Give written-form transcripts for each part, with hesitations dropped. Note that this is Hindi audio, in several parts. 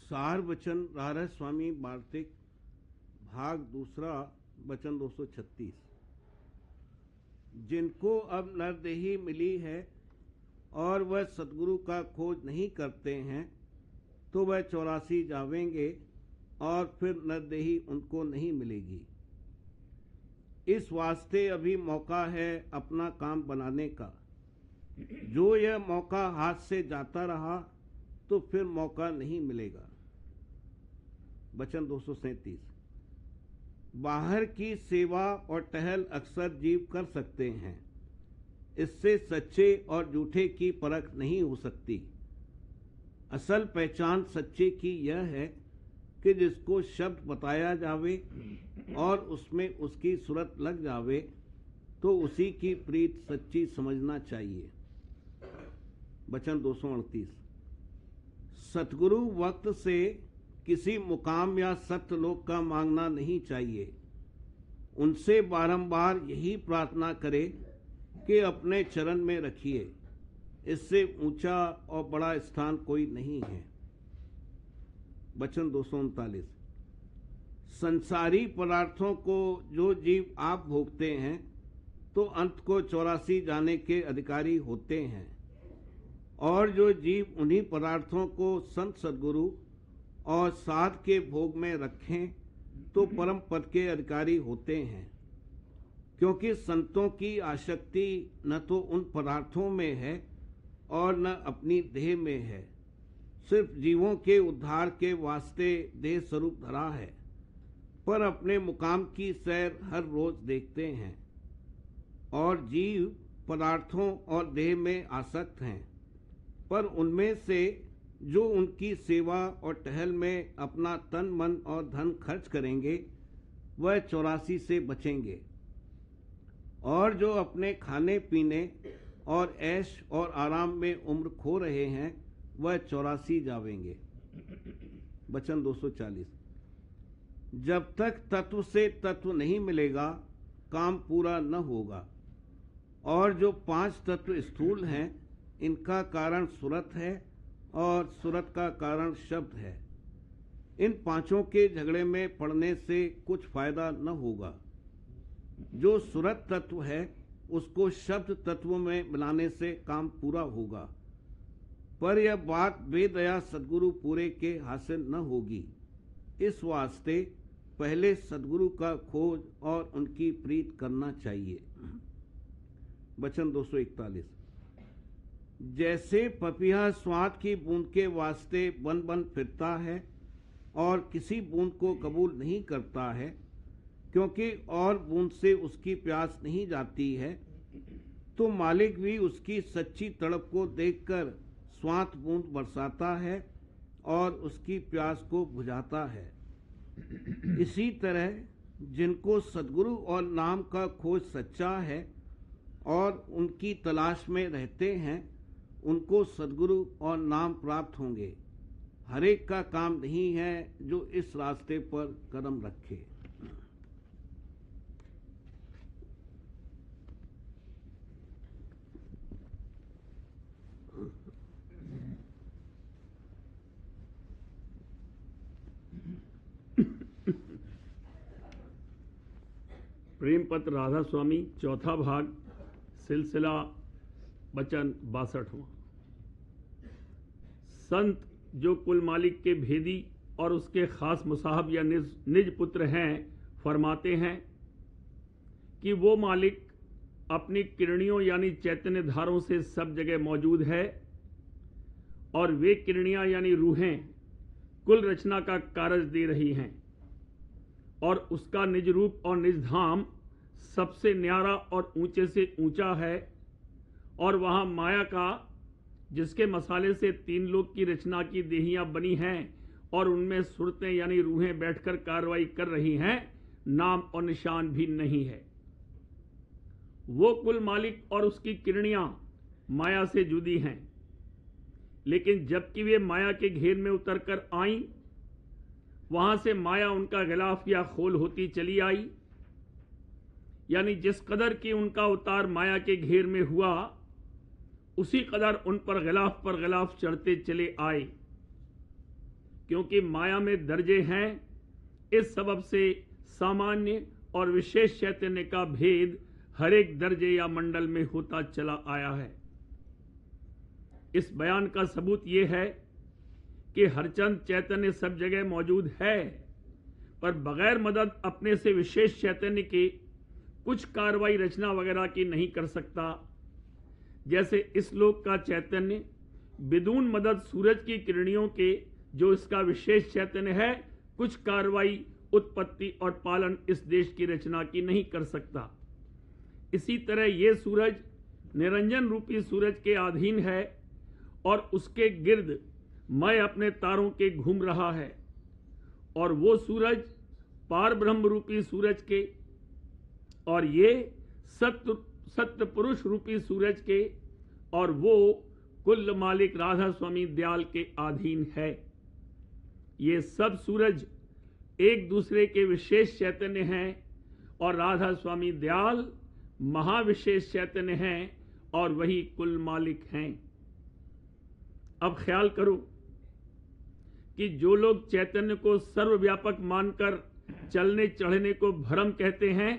सार वचन रारह स्वामी वार्तिक भाग दूसरा वचन 236। जिनको अब नरदेही मिली है और वह सतगुरु का खोज नहीं करते हैं तो वह 84 जावेंगे और फिर नरदेही उनको नहीं मिलेगी। इस वास्ते अभी मौका है अपना काम बनाने का। जो यह मौका हाथ से जाता रहा तो फिर मौका नहीं मिलेगा। वचन 237। बाहर की सेवा और टहल अक्सर जीव कर सकते हैं, इससे सच्चे और झूठे की परख नहीं हो सकती। असल पहचान सच्चे की यह है कि जिसको शब्द बताया जावे और उसमें उसकी सूरत लग जावे तो उसी की प्रीत सच्ची समझना चाहिए। वचन 238। सतगुरु वक्त से किसी मुकाम या सत्यलोक का मांगना नहीं चाहिए। उनसे बारंबार यही प्रार्थना करे कि अपने चरण में रखिए। इससे ऊंचा और बड़ा स्थान कोई नहीं है। वचन 239। संसारी पदार्थों को जो जीव आप भोगते हैं तो अंत को 84 जाने के अधिकारी होते हैं, और जो जीव उन्हीं पदार्थों को संत सद्गुरु और साध के भोग में रखें तो परम पद के अधिकारी होते हैं। क्योंकि संतों की आसक्ति न तो उन पदार्थों में है और न अपनी देह में है, सिर्फ जीवों के उद्धार के वास्ते देह स्वरूप धरा है, पर अपने मुकाम की सैर हर रोज देखते हैं। और जीव पदार्थों और देह में आसक्त हैं, पर उनमें से जो उनकी सेवा और टहल में अपना तन मन और धन खर्च करेंगे वह 84 से बचेंगे, और जो अपने खाने पीने और ऐश और आराम में उम्र खो रहे हैं वह 84 जावेंगे। वचन 240। जब तक तत्व से तत्व नहीं मिलेगा काम पूरा न होगा। और जो 5 तत्व स्थूल हैं इनका कारण सुरत है और सुरत का कारण शब्द है। इन पांचों के झगड़े में पड़ने से कुछ फायदा न होगा। जो सुरत तत्व है उसको शब्द तत्व में मिलाने से काम पूरा होगा, पर यह बात बेदया सद्गुरु पूरे के हासिल न होगी। इस वास्ते पहले सद्गुरु का खोज और उनकी प्रीत करना चाहिए। वचन 241। जैसे पपीहा स्वाद की बूंद के वास्ते बन बन फिरता है और किसी बूंद को कबूल नहीं करता है, क्योंकि और बूंद से उसकी प्यास नहीं जाती है, तो मालिक भी उसकी सच्ची तड़प को देखकर स्वाद बूंद बरसाता है और उसकी प्यास को बुझाता है। इसी तरह जिनको सद्गुरु और नाम का खोज सच्चा है और उनकी तलाश में रहते हैं उनको सद्गुरु और नाम प्राप्त होंगे। हरेक का काम नहीं है जो इस रास्ते पर कदम रखे। प्रेम पत्र राधा स्वामी, चौथा भाग, सिलसिला वचन 62वां। संत जो कुल मालिक के भेदी और उसके खास मुसाहब या निज पुत्र हैं, फरमाते हैं कि वो मालिक अपनी किरणियों यानी चैतन्य धारों से सब जगह मौजूद है, और वे किरणियां यानी रूहें कुल रचना का कारज दे रही हैं, और उसका निज रूप और निज धाम सबसे न्यारा और ऊंचे से ऊंचा है। और वहां माया का, जिसके मसाले से 3 लोक की रचना की देहियां बनी हैं और उनमें सुरतें यानी रूहें बैठकर कार्रवाई कर रही हैं, नाम और निशान भी नहीं है। वो कुल मालिक और उसकी किरणियां माया से जुदी हैं, लेकिन जबकि वे माया के घेर में उतरकर आईं, वहां से माया उनका गिलाफ या खोल होती चली आई। यानी जिस कदर की उनका उतार माया के घेर में हुआ, उसी कदर उन पर गिलाफ चढ़ते चले आए। क्योंकि माया में दर्जे हैं। इस सबब से सामान्य और विशेष चैतन्य का भेद हर एक दर्जे या मंडल में होता चला आया है। इस बयान का सबूत यह है कि हरचंद चैतन्य सब जगह मौजूद है, पर बगैर मदद अपने से विशेष चैतन्य के कुछ कार्रवाई रचना वगैरह की नहीं कर सकता। जैसे इस लोक का चैतन्य बिदून मदद सूरज की किरणियों के, जो इसका विशेष चैतन्य है, कुछ कार्रवाई, उत्पत्ति और पालन इस देश की रचना की नहीं कर सकता। इसी तरह यह सूरज निरंजन रूपी सूरज के अधीन है और उसके गिर्द मैं अपने तारों के घूम रहा है, और वो सूरज पार ब्रह्म रूपी सूरज के, और ये सत्य पुरुष रूपी सूरज के, और वो कुल मालिक राधा स्वामी दयाल के अधीन है। ये सब सूरज एक दूसरे के विशेष चैतन्य हैं और राधा स्वामी दयाल महाविशेष चैतन्य हैं और वही कुल मालिक हैं। अब ख्याल करो कि जो लोग चैतन्य को सर्वव्यापक मानकर चलने चढ़ने को भ्रम कहते हैं,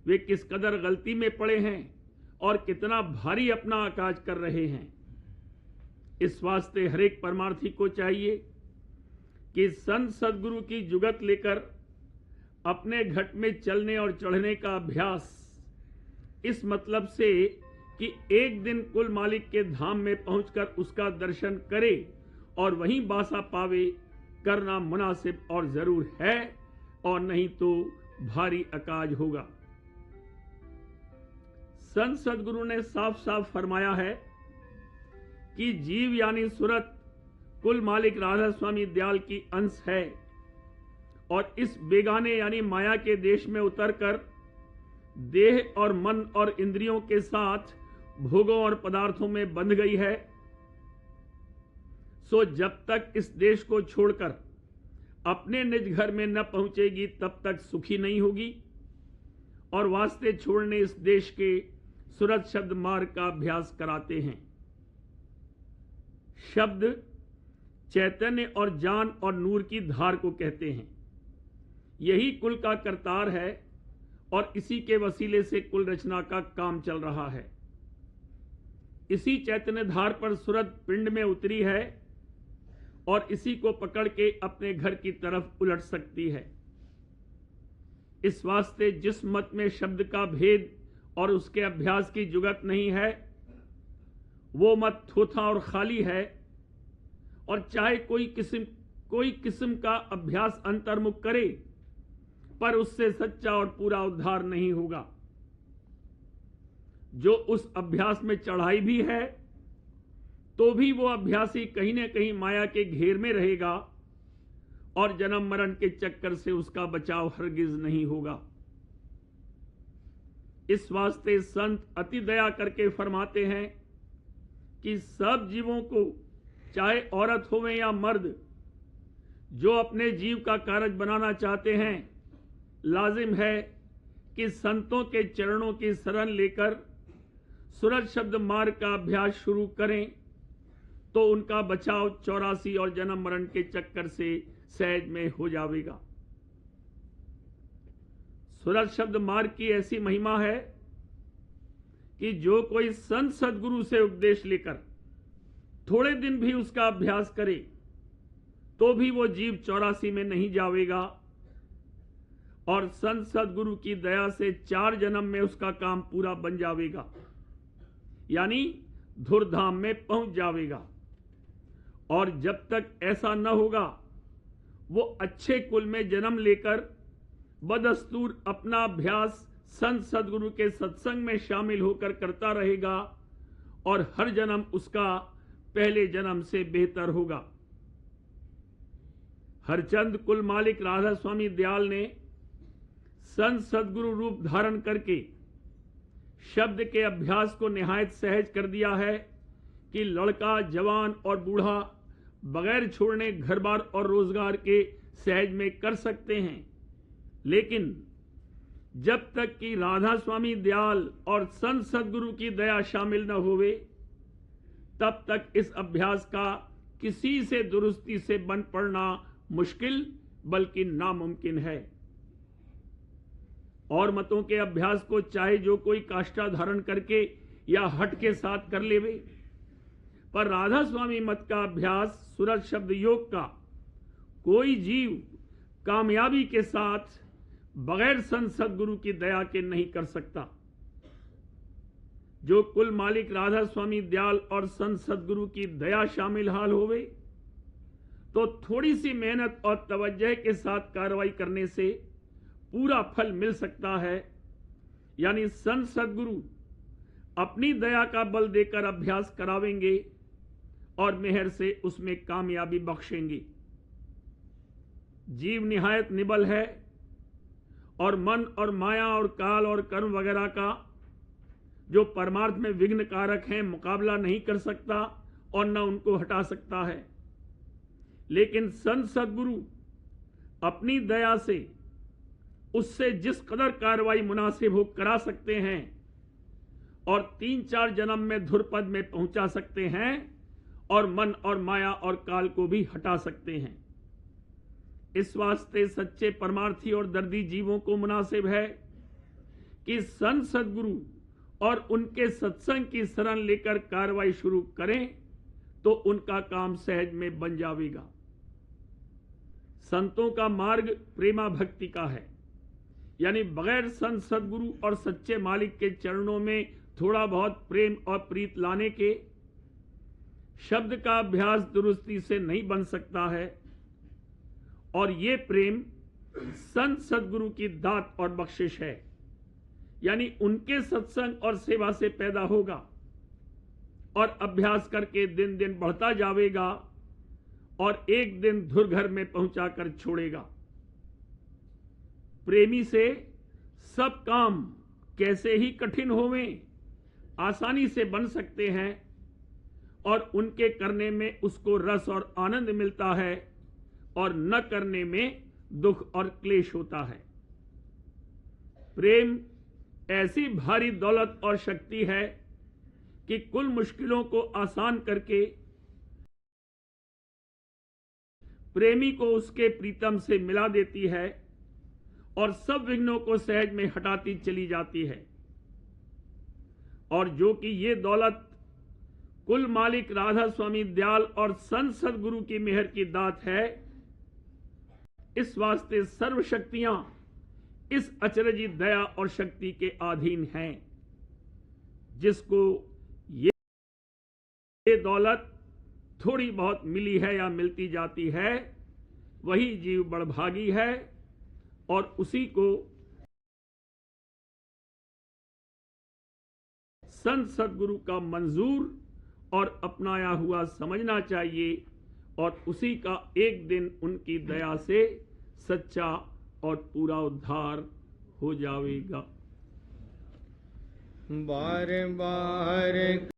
वे किस कदर गलती में पड़े हैं और कितना भारी अपना आकाज कर रहे हैं। इस वास्ते हर एक परमार्थी को चाहिए कि संत सदगुरु की जुगत लेकर अपने घट में चलने और चढ़ने का अभ्यास, इस मतलब से कि एक दिन कुल मालिक के धाम में पहुंचकर उसका दर्शन करे और वहीं बासा पावे, करना मुनासिब और जरूर है, और नहीं तो भारी अकाज होगा। संत सदगुरु ने साफ साफ फरमाया है कि जीव यानी सूरत कुल मालिक राधा स्वामी दयाल की अंश है, और इस बेगाने यानी माया के देश में उतरकर देह और मन और इंद्रियों के साथ भोगों और पदार्थों में बंध गई है। सो जब तक इस देश को छोड़कर अपने निज घर में न पहुंचेगी, तब तक सुखी नहीं होगी, और वास्ते छोड़ने इस देश के सूरत शब्द मार्ग का अभ्यास कराते हैं। शब्द चैतन्य और जान और नूर की धार को कहते हैं। यही कुल का करतार है और इसी के वसीले से कुल रचना का काम चल रहा है। इसी चैतन्य धार पर सूरत पिंड में उतरी है और इसी को पकड़ के अपने घर की तरफ उलट सकती है। इस वास्ते जिस मत में शब्द का भेद और उसके अभ्यास की जुगत नहीं है, वो मत थोथा और खाली है, और चाहे कोई किस्म का अभ्यास अंतर्मुख करे, पर उससे सच्चा और पूरा उद्धार नहीं होगा। जो उस अभ्यास में चढ़ाई भी है, तो भी वो अभ्यासी कहीं न कहीं माया के घेर में रहेगा और जन्म मरण के चक्कर से उसका बचाव हरगिज नहीं होगा। इस वास्ते संत अति दया करके फरमाते हैं कि सब जीवों को, चाहे औरत होवे या मर्द, जो अपने जीव का कारज बनाना चाहते हैं, लाजिम है कि संतों के चरणों की शरण लेकर सूरज शब्द मार्ग का अभ्यास शुरू करें, तो उनका बचाव 84 और जन्म मरण के चक्कर से सहज में हो जाएगा। सूरज शब्द मार्ग की ऐसी महिमा है कि जो कोई संत सदगुरु से उपदेश लेकर थोड़े दिन भी उसका अभ्यास करे, तो भी वो जीव 84 में नहीं जाएगा, और संत सदगुरु की दया से 4 जन्म में उसका काम पूरा बन जाएगा, यानी धुरधाम में पहुंच जाएगा। और जब तक ऐसा न होगा, वो अच्छे कुल में जन्म लेकर बदस्तूर अपना अभ्यास संत सदगुरु के सत्संग में शामिल होकर करता रहेगा, और हर जन्म उसका पहले जन्म से बेहतर होगा। हरचंद कुल मालिक राधा स्वामी दयाल ने संत सदगुरु रूप धारण करके शब्द के अभ्यास को निहायत सहज कर दिया है कि लड़का, जवान और बूढ़ा बगैर छोड़ने घर बार और रोजगार के सहज में कर सकते हैं। लेकिन जब तक कि राधा स्वामी दयाल और संत सदगुरु की दया शामिल न होवे, तब तक इस अभ्यास का किसी से दुरुस्ती से बन पड़ना मुश्किल बल्कि नामुमकिन है। और मतों के अभ्यास को चाहे जो कोई काष्ठा धारण करके या हट के साथ कर लेवे, पर राधा स्वामी मत का अभ्यास सूरज शब्द योग का कोई जीव कामयाबी के साथ बगैर संत सदगुरु की दया के नहीं कर सकता। जो कुल मालिक राधा स्वामी दयाल और संत सदगुरु की दया शामिल हाल होवे, तो थोड़ी सी मेहनत और तवज्जो के साथ कार्रवाई करने से पूरा फल मिल सकता है। यानी संत सदगुरु अपनी दया का बल देकर अभ्यास करावेंगे और मेहर से उसमें कामयाबी बख्शेंगे। जीव निहायत निबल है और मन और माया और काल और कर्म वगैरह का जो परमार्थ में विघ्न कारक हैं मुकाबला नहीं कर सकता और न उनको हटा सकता है। लेकिन संत सदगुरु अपनी दया से उससे जिस कदर कार्रवाई मुनासिब हो करा सकते हैं और 3-4 जन्म में धुरपद में पहुंचा सकते हैं और मन और माया और काल को भी हटा सकते हैं। इस वास्ते सच्चे परमार्थी और दर्दी जीवों को मुनासिब है कि संत सदगुरु और उनके सत्संग की शरण लेकर कार्रवाई शुरू करें तो उनका काम सहज में बन जाएगा। संतों का मार्ग प्रेमा भक्ति का है, यानी बगैर संत सदगुरु और सच्चे मालिक के चरणों में थोड़ा बहुत प्रेम और प्रीत लाने के शब्द का अभ्यास दुरुस्ती से नहीं बन सकता है। और ये प्रेम संत सदगुरु की दात और बख्शिश है, यानी उनके सत्संग और सेवा से पैदा होगा और अभ्यास करके दिन दिन बढ़ता जाएगा और एक दिन धुरघर में पहुंचाकर छोड़ेगा। प्रेमी से सब काम कैसे ही कठिन होवें आसानी से बन सकते हैं और उनके करने में उसको रस और आनंद मिलता है और न करने में दुख और क्लेश होता है। प्रेम ऐसी भारी दौलत और शक्ति है कि कुल मुश्किलों को आसान करके प्रेमी को उसके प्रीतम से मिला देती है और सब विघ्नों को सहज में हटाती चली जाती है। और जो कि ये दौलत कुल मालिक राधा स्वामी दयाल और संत सदगुरु की मेहर की दात है, इस वास्ते सर्व शक्तियां इस अचरजी दया और शक्ति के अधीन हैं। जिसको ये दौलत थोड़ी बहुत मिली है या मिलती जाती है, वही जीव बड़भागी है और उसी को संत सदगुरु का मंजूर और अपनाया हुआ समझना चाहिए और उसी का एक दिन उनकी दया से सच्चा और पूरा उद्धार हो जाएगा। बार बार